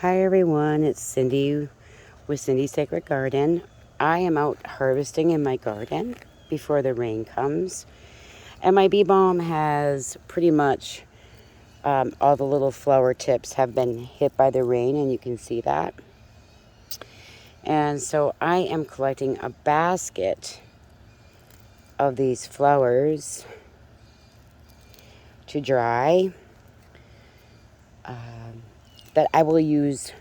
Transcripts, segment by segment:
Hi everyone, it's Cindy with Cindy's Sacred Garden. I am out harvesting in my garden before the rain comes. And my bee balm has pretty much all the little flower tips have been hit by the rain, and you can see that. And so I am collecting a basket of these flowers to dry that I will use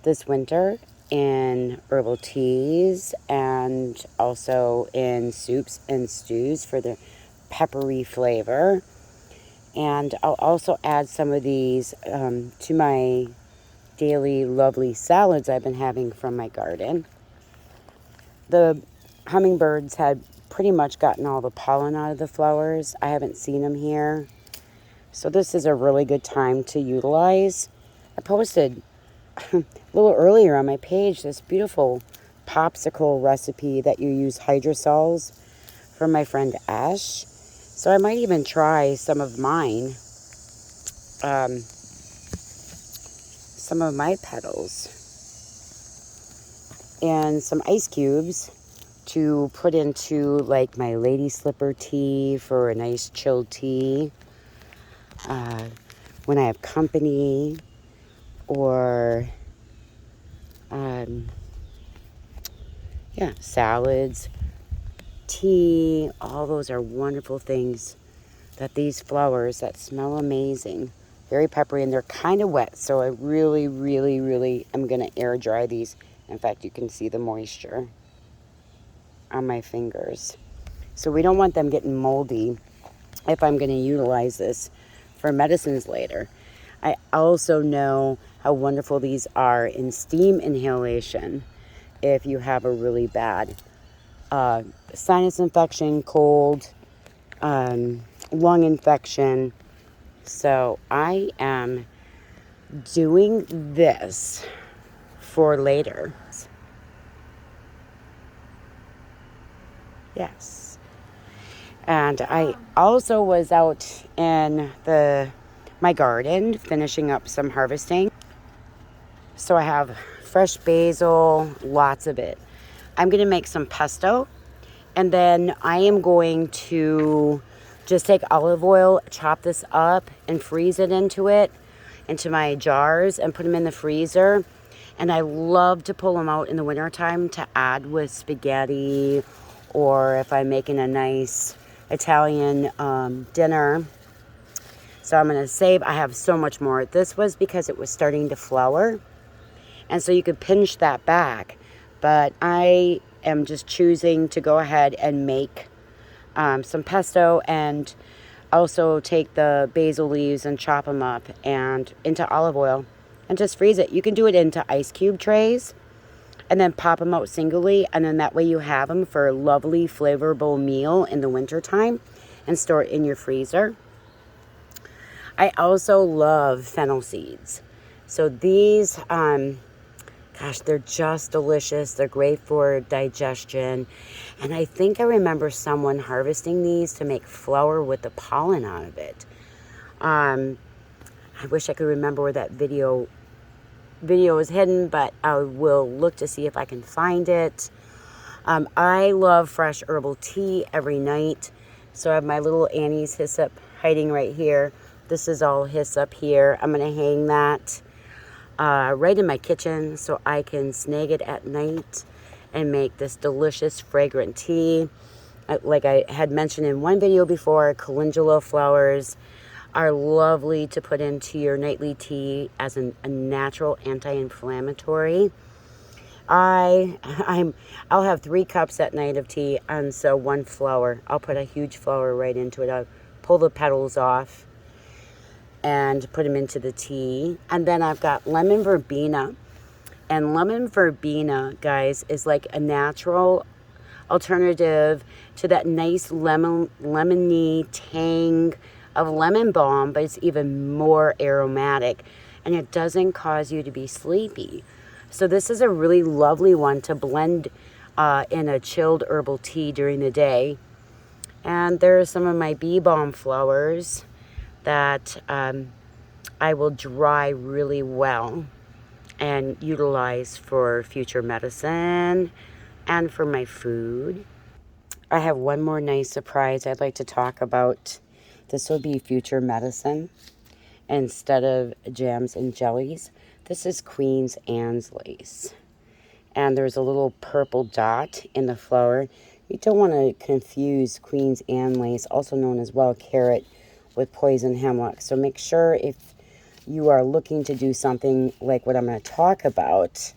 this winter in herbal teas and also in soups and stews for the peppery flavor. And I'll also add some of these to my daily lovely salads I've been having from my garden. The hummingbirds had pretty much gotten all the pollen out of the flowers. I haven't seen them here. So this is a really good time to utilize. I posted a little earlier on my page this beautiful popsicle recipe that you use hydrosols from my friend Ash. So I might even try some of mine, some of my petals, and some ice cubes to put into like my lady slipper tea for a nice chilled tea when I have company, or salads, tea. All those are wonderful things that these flowers that smell amazing, very peppery, and they're kind of wet, so I really am going to air dry these. In fact, you can see the moisture on my fingers. So we don't want them getting moldy if I'm going to utilize this for medicines later. I also know how wonderful these are in steam inhalation if you have a really bad sinus infection, cold, lung infection. So I am doing this for later. Yes. And I also was out in my garden finishing up some harvesting. So I have fresh basil, lots of it. I'm going to make some pesto, and then I am going to just take olive oil, chop this up, and freeze it into my jars, and put them in the freezer. And I love to pull them out in the wintertime to add with spaghetti, or if I'm making a nice Italian dinner. So I'm going to save. I have so much more. This was because it was starting to flower, and so you could pinch that back. But I am just choosing to go ahead and make some pesto, and also take the basil leaves and chop them up and into olive oil and just freeze it. You can do it into ice cube trays and then pop them out singly, and then that way you have them for a lovely flavorful meal in the wintertime and store it in your freezer. I also love fennel seeds. So these, they're just delicious. They're great for digestion. And I think I remember someone harvesting these to make flour with the pollen out of it. I wish I could remember where that video is hidden, but I will look to see if I can find it. I love fresh herbal tea every night. So I have my little Anise Hyssop hiding right here. This is all hyssop here. I'm going to hang that right in my kitchen so I can snag it at night and make this delicious fragrant tea. Like I had mentioned in one video before, calendula flowers are lovely to put into your nightly tea as a natural anti-inflammatory. I'll have 3 cups at night of tea, and so 1 flower. I'll put a huge flower right into it. I'll pull the petals off and put them into the tea. And then I've got lemon verbena. And lemon verbena, guys, is like a natural alternative to that nice lemony tang of lemon balm, but it's even more aromatic, and it doesn't cause you to be sleepy. So this is a really lovely one to blend in a chilled herbal tea during the day. And there are some of my bee balm flowers that I will dry really well and utilize for future medicine and for my food. I have one more nice surprise I'd like to talk about. This will be future medicine instead of jams and jellies. This is Queen's Anne's lace. And there's a little purple dot in the flower. You don't want to confuse Queen's Anne lace, also known as wild carrot, with poison hemlock. So make sure if you are looking to do something like what I'm going to talk about,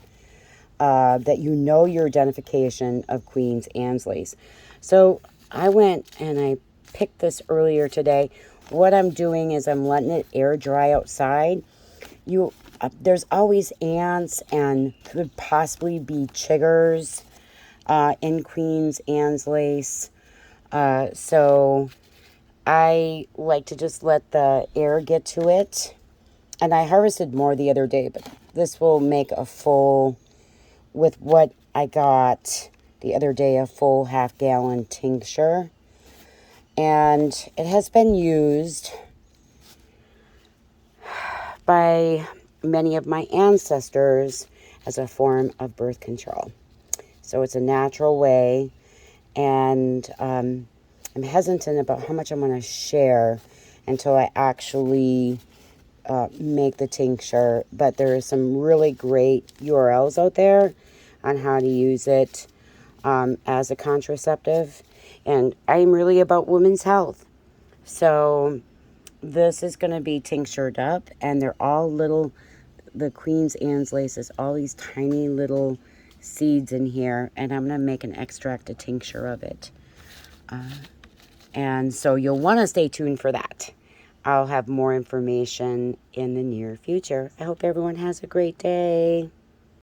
that you know your identification of Queen's Anne's lace. So I went and I picked this earlier today. What I'm doing is I'm letting it air dry outside. There's always ants and could possibly be chiggers in Queen's Anne's lace. So I like to just let the air get to it. And I harvested more the other day, but this will make a full, with what I got the other day, a full half-gallon tincture. And it has been used by many of my ancestors as a form of birth control. So it's a natural way, and I'm hesitant about how much I'm going to share until I actually make the tincture. But there are some really great URLs out there on how to use it as a contraceptive. And I'm really about women's health. So this is going to be tinctured up, and they're all little, the Queen's Anne's lace is all these tiny little seeds in here, and I'm going to make an extract, a tincture of it. And so you'll want to stay tuned for that. I'll have more information in the near future. I hope everyone has a great day.